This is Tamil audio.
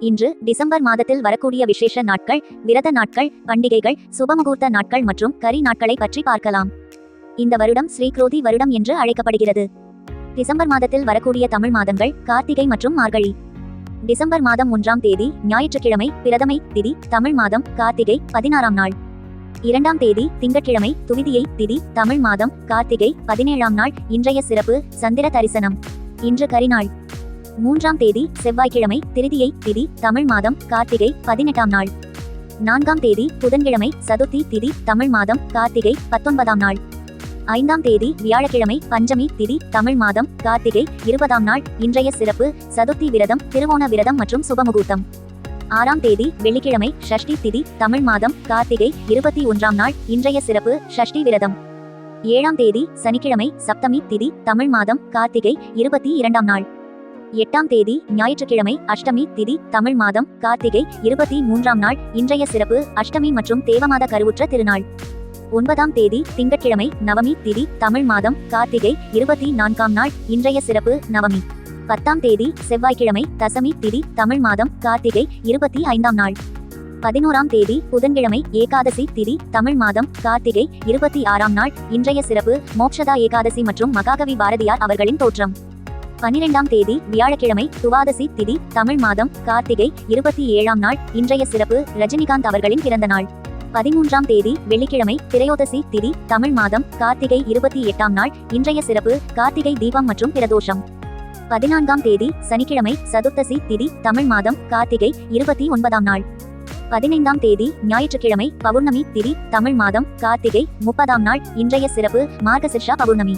இன்று டிசம்பர் மாதத்தில் வரக்கூடிய விசேஷ நாட்கள், விரத நாட்கள், பண்டிகைகள், சுபமுகூர்த்த நாட்கள் மற்றும் கரி நாட்களை பற்றி பார்க்கலாம். இந்த வருடம் ஸ்ரீக்ரோதி வருடம் என்று அழைக்கப்படுகிறது. டிசம்பர் மாதத்தில் வரக்கூடிய தமிழ் மாதங்கள் கார்த்திகை மற்றும் மார்கழி. டிசம்பர் மாதம் 1ஆம் தேதி ஞாயிற்றுக்கிழமை பிரதமை திதி, தமிழ் மாதம் கார்த்திகை 16ஆம் நாள். 2ஆம் தேதி திங்கட்கிழமை துவிதியை திதி, தமிழ் மாதம் கார்த்திகை 17ஆம் நாள். இன்றைய சிறப்பு சந்திர தரிசனம். இன்று கரிநாள். 3ஆம் தேதி செவ்வாய்க்கிழமை திருதியை திதி, தமிழ் மாதம் கார்த்திகை 18ஆம் நாள். 4ஆம் தேதி புதன்கிழமை சதுர்த்தி திதி, தமிழ் மாதம் கார்த்திகை 19ஆம் நாள். 5ஆம் தேதி வியாழக்கிழமை பஞ்சமி திதி, தமிழ் மாதம் கார்த்திகை 20ஆம் நாள். இன்றைய சிறப்பு சதுர்த்தி விரதம், திருவோண விரதம் மற்றும் சுபமுகூர்த்தம். 6ஆம் தேதி வெள்ளிக்கிழமை ஷஷ்டி திதி, தமிழ் மாதம் கார்த்திகை 21ஆம் நாள். இன்றைய சிறப்பு ஷஷ்டி விரதம். 7ஆம் தேதி சனிக்கிழமை சப்தமி திதி, தமிழ் மாதம் கார்த்திகை 22ஆம் நாள். 8ஆம் தேதி ஞாயிற்றுக்கிழமை அஷ்டமி திதி, தமிழ் மாதம் கார்த்திகை 23ஆம் நாள். இன்றைய சிறப்பு அஷ்டமி மற்றும் தேவமாத கருவுற்ற திருநாள். 9ஆம் தேதி திங்கட்கிழமை நவமி திதி, தமிழ் மாதம் கார்த்திகை 24ஆம் நாள். இன்றைய சிறப்பு நவமி. 10ஆம் தேதி செவ்வாய்க்கிழமை தசமி திதி, தமிழ் மாதம் கார்த்திகை 25ஆம் நாள். 11ஆம் தேதி புதன்கிழமை ஏகாதசி திதி, தமிழ் மாதம் கார்த்திகை 26ஆம் நாள். இன்றைய சிறப்பு மோட்சதா ஏகாதசி மற்றும் மகாகவி பாரதியார் அவர்களின் தோற்றம். 12ஆம் தேதி வியாழக்கிழமை துவாதசி திதி, தமிழ் மாதம் கார்த்திகை 27ஆம் நாள். இன்றைய சிறப்பு ரஜினிகாந்த் அவர்களின் பிறந்த நாள். 13ஆம் தேதி வெள்ளிக்கிழமை திரையோதசி திதி, தமிழ் மாதம் கார்த்திகை 28ஆம் நாள். இன்றைய சிறப்பு கார்த்திகை தீபம் மற்றும் பிரதோஷம். 14ஆம் தேதி சனிக்கிழமை சதுர்த்தசி திதி, தமிழ் மாதம் கார்த்திகை 29ஆம் நாள். 15ஆம் தேதி ஞாயிற்றுக்கிழமை பௌர்ணமி திதி, தமிழ் மாதம் கார்த்திகை 30ஆம் நாள். இன்றைய சிறப்பு மார்கசிர்ஷா பௌர்ணமி.